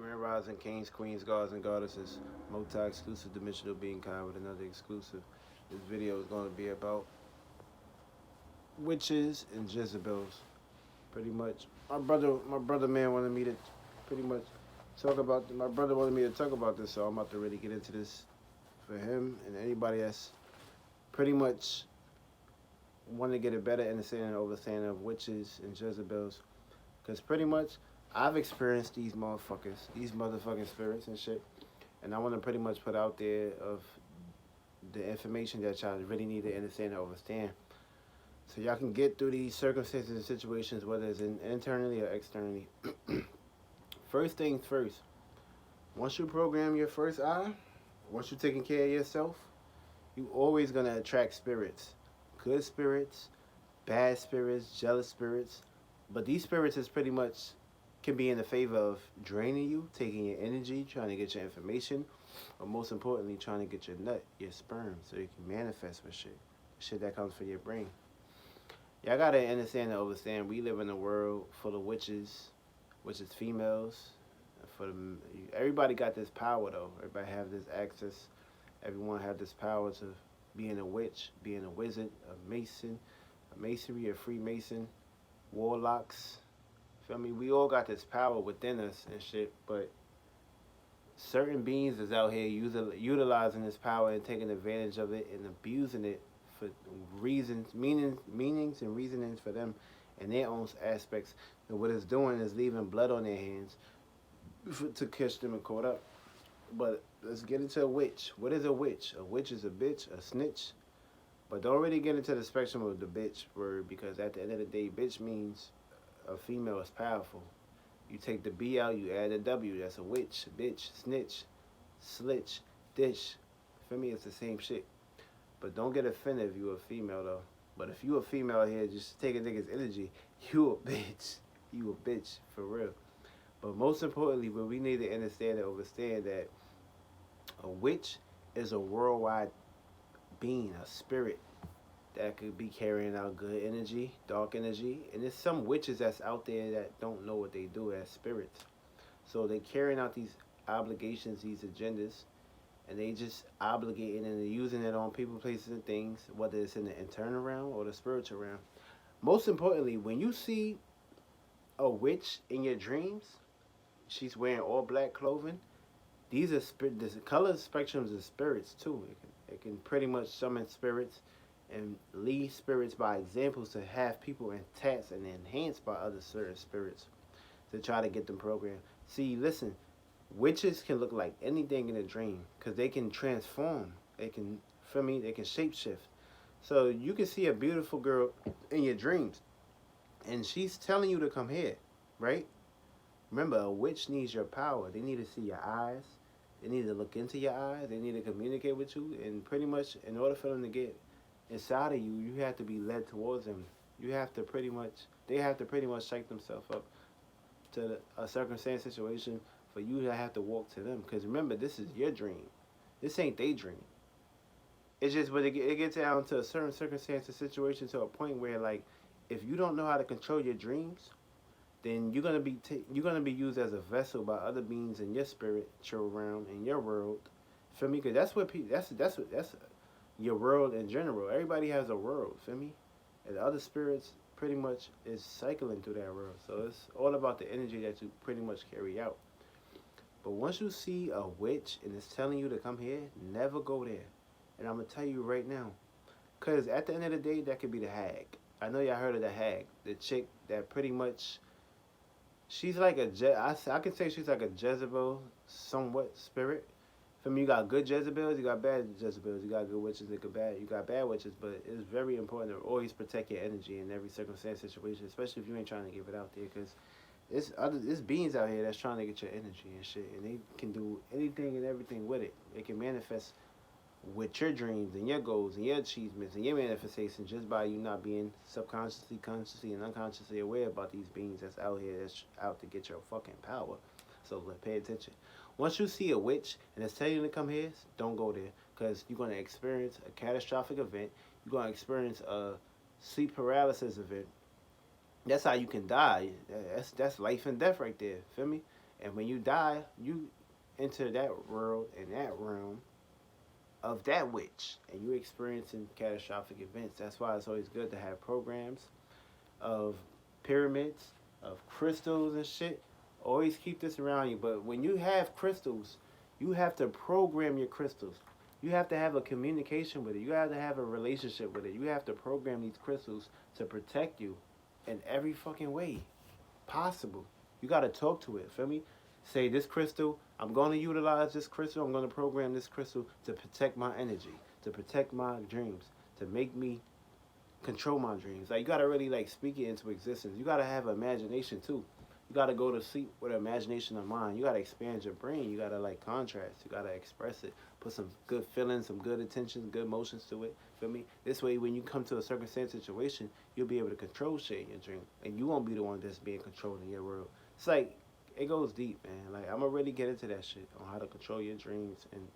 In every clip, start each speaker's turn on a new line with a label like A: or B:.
A: Grand Rising Kings, Queens, Gods, and Goddesses, multi-exclusive dimensional being kind with another exclusive. This video is going to be about witches and Jezebels. Pretty much, my brother man wanted me to pretty much talk about. My brother wanted me to talk about this, so I'm about to really get into this for him and anybody that's pretty much want to get a better understanding and understanding of witches and Jezebels. Because pretty much, I've experienced these motherfucking spirits and shit. And I want to pretty much put out there of the information that y'all really need to understand and understand. So y'all can get through these circumstances and situations, whether it's internally or externally. First things first, once you program your first eye, once you're taking care of yourself, you always going to attract spirits. Good spirits, bad spirits, jealous spirits. But these spirits is pretty much can be in the favor of draining you, taking your energy, trying to get your information, or most importantly, trying to get your nut, your sperm, so you can manifest with shit that comes from your brain. Y'all gotta understand and understand, we live in a world full of witches, females. Everybody got this power though. Everybody have this access. Everyone have this power to being a witch, being a wizard, a mason, a masonry, a freemason, warlocks. Feel me? We all got this power within us and shit, but certain beings is out here utilizing this power and taking advantage of it and abusing it for reasons, meanings and reasonings for them and their own aspects. And what it's doing is leaving blood on their hands to catch them and caught up. But let's get into a witch. What is a witch? A witch is a bitch, a snitch. But don't really get into the spectrum of the bitch word, because at the end of the day, bitch means a female is powerful. You take the B out, you add a W. That's a witch, bitch, snitch, slitch, dish. For me, it's the same shit. But don't get offended if you're a female, though. But if you a female here, just take a nigga's energy, you a bitch. You a bitch, for real. But most importantly, what we need to understand and understand that a witch is a worldwide being, a spirit that could be carrying out good energy, dark energy. And there's some witches that's out there that don't know what they do as spirits. So they carrying out these obligations, these agendas, and they just obligating and using it on people, places, and things, whether it's in the internal realm or the spiritual realm. Most importantly, when you see a witch in your dreams, she's wearing all black clothing. These are the color spectrums of spirits too. It can pretty much summon spirits and lead spirits by examples to have people attached and enhanced by other certain spirits to try to get them programmed. See, listen, witches can look like anything in a dream because they can transform. They can, for me, they can shapeshift. So you can see a beautiful girl in your dreams and she's telling you to come here, right? Remember, a witch needs your power. They need to see your eyes. They need to look into your eyes. They need to communicate with you. And pretty much, in order for them to get inside of you, you have to be led towards them. You have to pretty much, they have to pretty much shake themselves up to a circumstance situation for you to have to walk to them. Because remember, this is your dream. This ain't their dream. It's just, but it gets down to a certain circumstance or situation to a point where, like, if you don't know how to control your dreams, then you're gonna be used as a vessel by other beings in your spiritual realm, in your world. Feel me? Because that's what that's your world in general. Everybody has a world. Feel me? And the other spirits pretty much is cycling through that world. So it's all about the energy that you pretty much carry out. But once you see a witch and it's telling you to come here, never go there. And I'm gonna tell you right now, because at the end of the day, that could be the hag. I know y'all heard of the hag, the chick that pretty much. She's like I can say she's like a Jezebel, somewhat spirit. For me, you got good Jezebels, you got bad Jezebels, you got good witches, you got bad witches, but it's very important to always protect your energy in every circumstance, situation, especially if you ain't trying to give it out there, because there's beings out here that's trying to get your energy and shit, and they can do anything and everything with it. It can manifest with your dreams and your goals and your achievements and your manifestations just by you not being subconsciously, consciously, and unconsciously aware about these beings that's out here that's out to get your fucking power. So pay attention. Once you see a witch and it's telling you to come here, don't go there, because you're going to experience a catastrophic event. You're going to experience a sleep paralysis event. That's how you can die. That's life and death right there. Feel me? And when you die, you enter that world and that realm of that witch, and you're experiencing catastrophic events. That's why it's always good to have programs of pyramids, of crystals and shit. Always keep this around you. But when you have crystals, you have to program your crystals. You have to have a communication with it. You have to have a relationship with it. You have to program these crystals to protect you in every fucking way possible. You got to talk to it. Feel me? Say, this crystal, I'm going to utilize this crystal. I'm going to program this crystal to protect my energy, to protect my dreams, to make me control my dreams. Like, you gotta really like speak it into existence. You gotta have imagination too. You gotta go to sleep with imagination of mind. You gotta expand your brain. You gotta like contrast. You gotta express it. Put some good feelings, some good intentions, good emotions to it. Feel me? This way, when you come to a circumstance situation, you'll be able to control shit in your dream, and you won't be the one that's being controlled in your world. It's like it goes deep, man. Like, I'm gonna really get into that shit on how to control your dreams and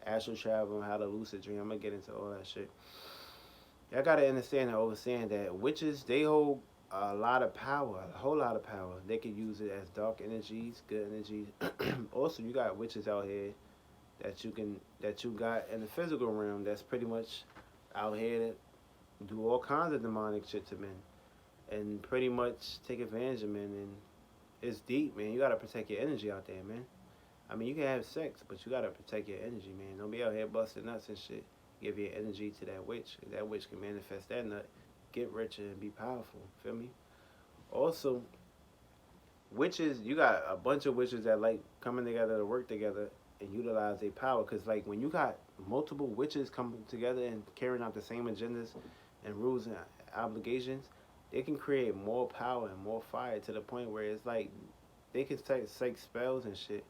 A: astral travel and how to lucid dream. I'm gonna get into all that shit. Y'all gotta understand and understand that witches, they hold a lot of power, a whole lot of power. They can use it as dark energies, good energies. Also, you got witches out here that you got in the physical realm that's pretty much out here to do all kinds of demonic shit to men and pretty much take advantage of men. And it's deep, man. You gotta protect your energy out there, man. I mean, you can have sex, but you gotta protect your energy, man. Don't be out here busting nuts and shit. Give your energy to that witch. That witch can manifest that nut, get richer, and be powerful. Feel me? Also, witches, you got a bunch of witches that like coming together to work together and utilize their power. Because, like, when you got multiple witches coming together and carrying out the same agendas and rules and obligations, they can create more power and more fire to the point where it's like they can take spells and shit.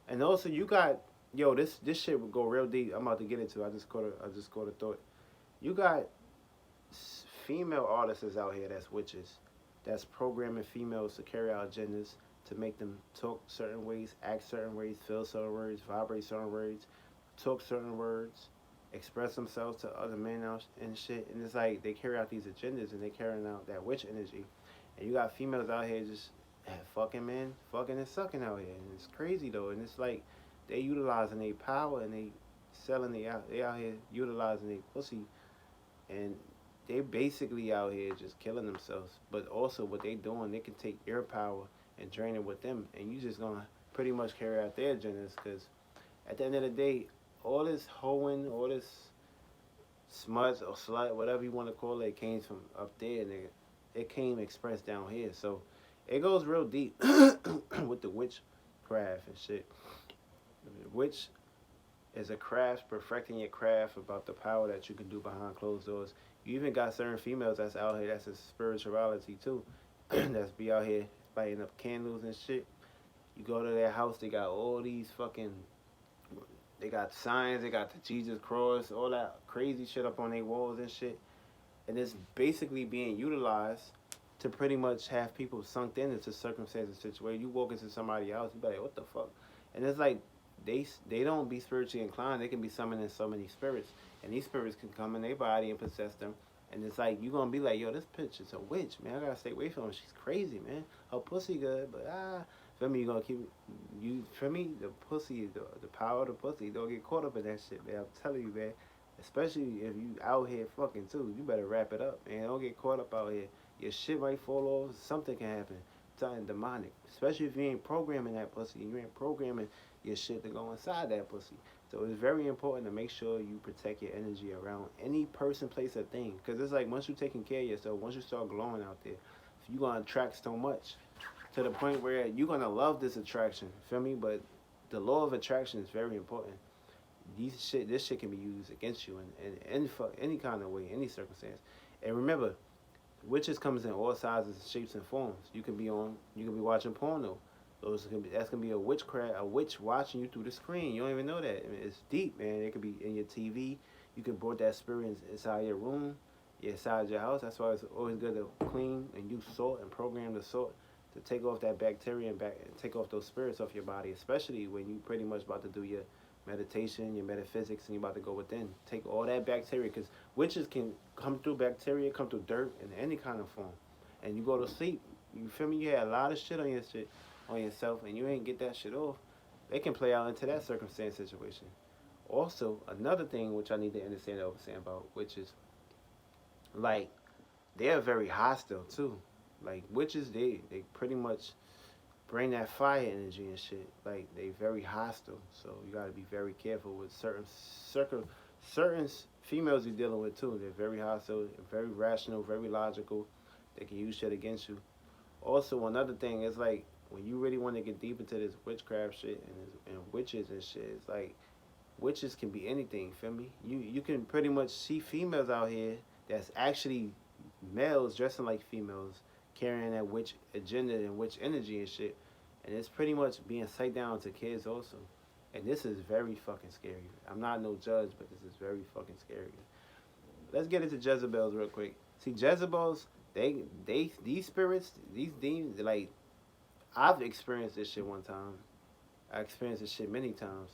A: And also, you got, yo, this shit would go real deep. I'm about to get into it. I just caught a thought. You got female artists out here that's witches, that's programming females to carry out agendas, to make them talk certain ways, act certain ways, feel certain words, vibrate certain words, talk certain words, express themselves to other men out and shit. And it's like they carry out these agendas and they carrying out that witch energy. And you got females out here just fucking men, fucking and sucking out here. And it's crazy though. And it's like they utilizing their power and they selling they out here utilizing their pussy, and they basically out here just killing themselves. But also what they doing, they can take your power and drain it with them, and you just gonna pretty much carry out their agendas. Because at the end of the day, all this hoeing, all this smut or slut, whatever you want to call it, came from up there, nigga. It came expressed down here. So it goes real deep with the witchcraft and shit. Witch is a craft, perfecting your craft about the power that you can do behind closed doors. You even got certain females that's out here, that's a spirituality too, that's be out here lighting up candles and shit. You go to their house, they got all these fucking, they got signs, they got the Jesus cross, all that crazy shit up on their walls and shit. And it's basically being utilized to pretty much have people sunk into circumstances, situation. You walk into somebody's house, you be like, what the fuck? And it's like, they don't be spiritually inclined. They can be summoning so many spirits, and these spirits can come in their body and possess them. And it's like you gonna be like, yo, this bitch is a witch, man. I gotta stay away from her. She's crazy, man. Her pussy good, but feel me? You gonna keep you. For me, the pussy, the power of the pussy. Don't get caught up in that shit, man. I'm telling you, man. Especially if you out here fucking too, you better wrap it up, man. Don't get caught up out here. Your shit might fall off. Something can happen. Something demonic. Especially if you ain't programming that pussy. You ain't programming your shit to go inside that pussy. So it's very important to make sure you protect your energy around any person, place, or thing. Because it's like once you're taking care of yourself, once you start glowing out there, you're going to attract so much to the point where you're going to love this attraction. Feel me? But the law of attraction is very important. This shit can be used against you in any kind of way, any circumstance. And remember, witches comes in all sizes, shapes, and forms. You can be watching porno. That's gonna be a witch watching you through the screen. You don't even know that. I mean, it's deep, man. It could be in your TV. You can board that spirit inside your room, inside your house. That's why it's always good to clean and use salt and program the salt to take off that bacteria and take off those spirits off your body. Especially when you pretty much about to do your meditation, your metaphysics, and you're about to go within. Take all that bacteria, because witches can come through bacteria, come through dirt in any kind of form. And you go to sleep. You feel me? You had a lot of shit on your shit. on yourself and you ain't get that shit off, they can play out into that circumstance situation. Also, another thing which I need to understand what I was saying about, which is like they're very hostile too. Like witches, they pretty much bring that fire energy and shit. Like they very hostile, so you gotta be very careful with certain females you're dealing with too. They're very hostile, very rational, very logical. They can use shit against you. Also, another thing is like when you really want to get deep into this witchcraft shit and witches and shit, it's like witches can be anything. Feel me? You can pretty much see females out here that's actually males dressing like females, carrying that witch agenda and witch energy and shit, and it's pretty much being psyched down to kids also. And this is very fucking scary. I'm not no judge, but this is very fucking scary. Let's get into Jezebels real quick. See, Jezebels, these spirits, these demons, like I've experienced this shit one time. I experienced this shit many times.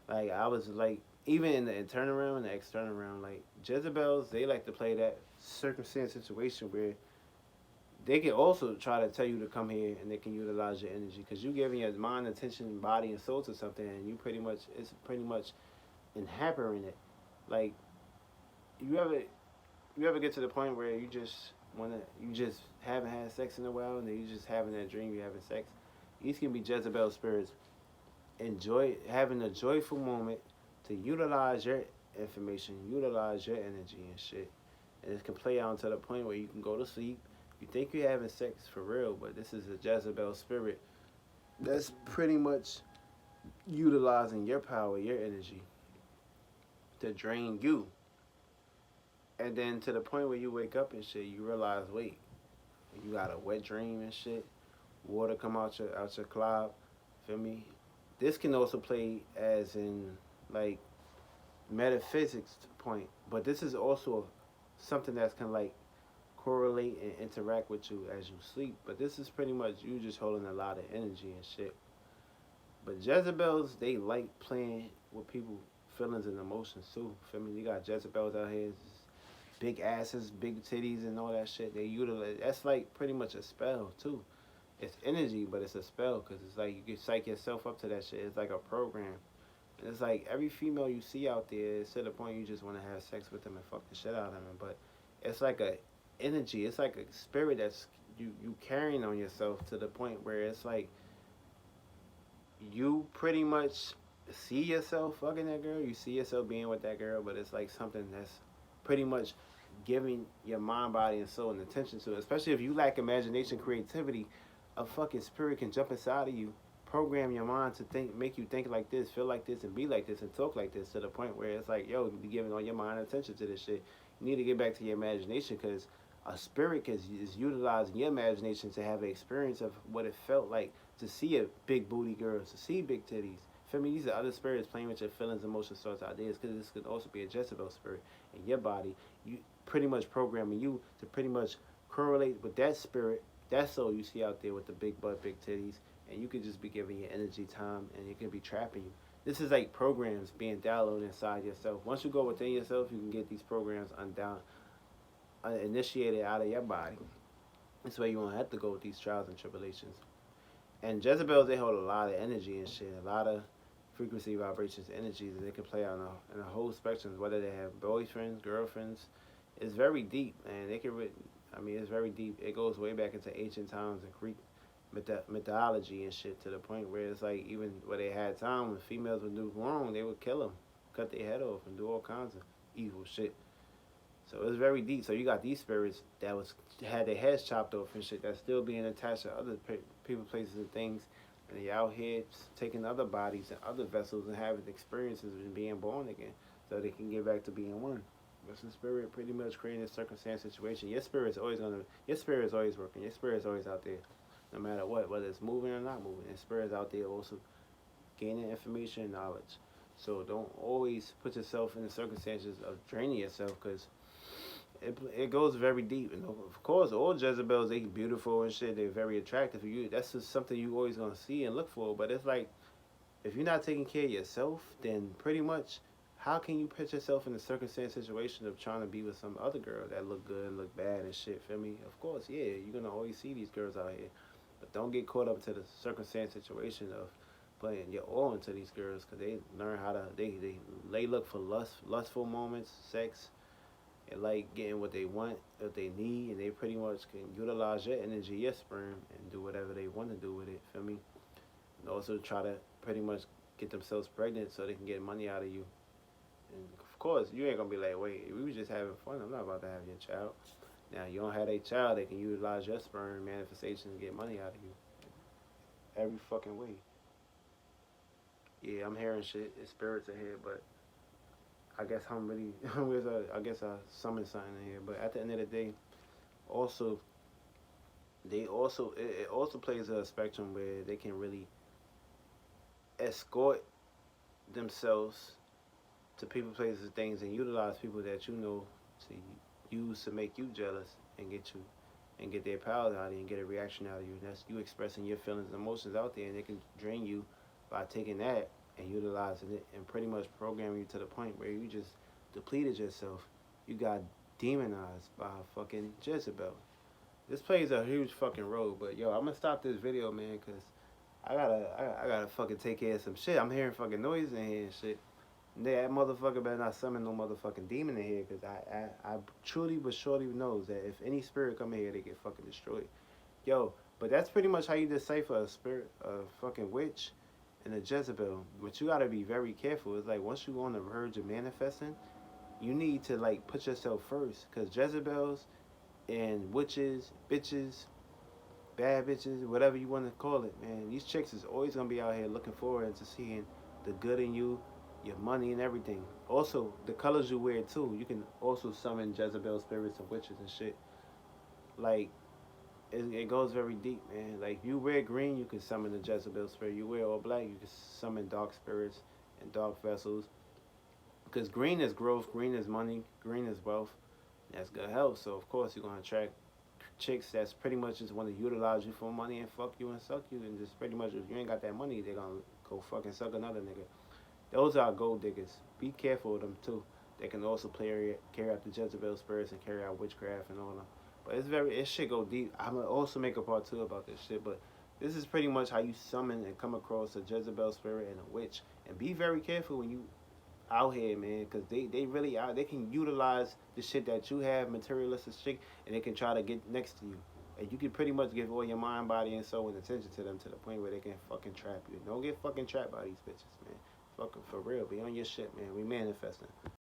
A: Like I was like, even in the internal realm and the external realm, like Jezebels, they like to play that circumstance situation where they can also try to tell you to come here and they can utilize your energy because you giving your mind, attention, body, and soul to something, and you pretty much it's pretty much inhabiting it. Like you ever you ever get to the point where you just haven't had sex in a while and then you just having that dream you having sex. These can be Jezebel spirits enjoy having a joyful moment to utilize your information, utilize your energy and shit. And it can play out to the point where you can go to sleep. You think you're having sex for real, but this is a Jezebel spirit that's pretty much utilizing your power, your energy to drain you. And then to the point where you wake up and shit, you realize, wait, you got a wet dream and shit. Water come out your cloud. Feel me? This can also play as in like metaphysics point, but this is also something that's kind of like correlate and interact with you as you sleep. But this is pretty much you just holding a lot of energy and shit. But Jezebels, they like playing with people feelings and emotions too. Feel me? You got Jezebels out here, big asses, big titties, and all that shit. They utilize that's like pretty much a spell too. It's energy, but it's a spell because it's like you can psych yourself up to that shit. It's like a program. And it's like every female you see out there, it's to the point you just want to have sex with them and fuck the shit out of them. But it's like a energy. It's like a spirit that's you carrying on yourself to the point where it's like you pretty much see yourself fucking that girl. You see yourself being with that girl, but it's like something that's pretty much giving your mind, body, and soul and attention to it. Especially if you lack imagination, creativity, a fucking spirit can jump inside of you, program your mind to think, make you think like this, feel like this, and be like this, and talk like this to the point where it's like, yo, you be giving all your mind attention to this shit. You need to get back to your imagination because a spirit is utilizing your imagination to have an experience of what it felt like to see a big booty girl, to see big titties. For me, these are other spirits playing with your feelings, emotions, thoughts, ideas, because this could also be a Jezebel spirit in your body. You pretty much programming you to pretty much correlate with that spirit, that soul you see out there with the big butt, big titties, and you could just be giving your energy time, and it can be trapping you. This is like programs being downloaded inside yourself. Once you go within yourself, you can get these programs initiated out of your body. This way you won't have to go with these trials and tribulations. And Jezebels, they hold a lot of energy and shit, a lot of frequency, vibrations, energies that they can play on in a whole spectrum, whether they have boyfriends, girlfriends. It's very deep, and they can, I mean, it's very deep. It goes way back into ancient times and Greek mythology and shit to the point where it's like even where they had time when females would do wrong, they would kill them, cut their head off, and do all kinds of evil shit. So it's very deep. So you got these spirits that had their heads chopped off and shit that's still being attached to other people, places, and things, and they out here taking other bodies and other vessels and having experiences and being born again, so they can get back to being one. But the spirit pretty much creating a circumstance situation. Your spirit's always working. Your spirit's always out there, no matter what, whether it's moving or not moving. Your spirit's out there also gaining information and knowledge. So don't always put yourself in the circumstances of draining yourself because it goes very deep. And of course, all Jezebels, they beautiful and shit. They're very attractive for you. That's just something you always gonna see and look for. But it's like, if you're not taking care of yourself, then pretty much, how can you put yourself in a circumstance situation of trying to be with some other girl that look good and look bad and shit? Feel me? Of course, yeah, you're gonna always see these girls out here. But don't get caught up to the circumstance situation of putting your all into these girls because they learn how to they look for lustful moments, sex, and like getting what they want, what they need, and they pretty much can utilize your energy, your sperm, and do whatever they want to do with it. Feel me? And also try to pretty much get themselves pregnant so they can get money out of you. And of course, you ain't gonna be like, wait, we was just having fun. I'm not about to have your child. Now you don't have a child, they can utilize your sperm manifestation to get money out of you. Every fucking way. Yeah, I'm hearing shit. It's spirits ahead, but I guess I'm really, I guess I summoned something in here. But at the end of the day, also it also plays a spectrum where they can really escort themselves to people, places, things, and utilize people that you know to use to make you jealous and get you and get their power out of you and get a reaction out of you. And that's you expressing your feelings and emotions out there, and they can drain you by taking that and utilizing it and pretty much programming you to the point where you just depleted yourself. You got demonized by fucking Jezebel. This plays a huge fucking role, but yo, I'm gonna stop this video, man, cause I gotta fucking take care of some shit. I'm hearing fucking noise in here and shit. That motherfucker better not summon no motherfucking demon in here, cause I truly but surely knows that if any spirit come in here, they get fucking destroyed. Yo, but that's pretty much how you decipher a spirit, a fucking witch, and a Jezebel. But you gotta be very careful. It's like once you on the verge of manifesting, you need to like put yourself first, cause Jezebels and witches, bitches, bad bitches, whatever you want to call it, man. These chicks is always gonna be out here looking forward to seeing the good in you, your money and everything. Also, the colors you wear too. You can also summon Jezebel spirits and witches and shit. Like it goes very deep, man. Like if you wear green, you can summon the Jezebel spirit. You wear all black, you can summon dark spirits and dark vessels. Because green is growth, green is money, green is wealth. That's good health. So of course you're gonna attract chicks that's pretty much just want to utilize you for money and fuck you and suck you and just pretty much if you ain't got that money, they're gonna go fucking suck another nigga. Those are gold diggers. Be careful with them too. They can also carry out the Jezebel spirits and carry out witchcraft and all that. But it shit go deep. I'm gonna also make a part 2 about this shit. But this is pretty much how you summon and come across a Jezebel spirit and a witch. And be very careful when you out here, man, because they really are. They can utilize the shit that you have, materialistic shit, and they can try to get next to you. And you can pretty much give all your mind, body, and soul and attention to them to the point where they can fucking trap you. Don't get fucking trapped by these bitches, man. Fucking for real. Be on your shit, man. We manifesting.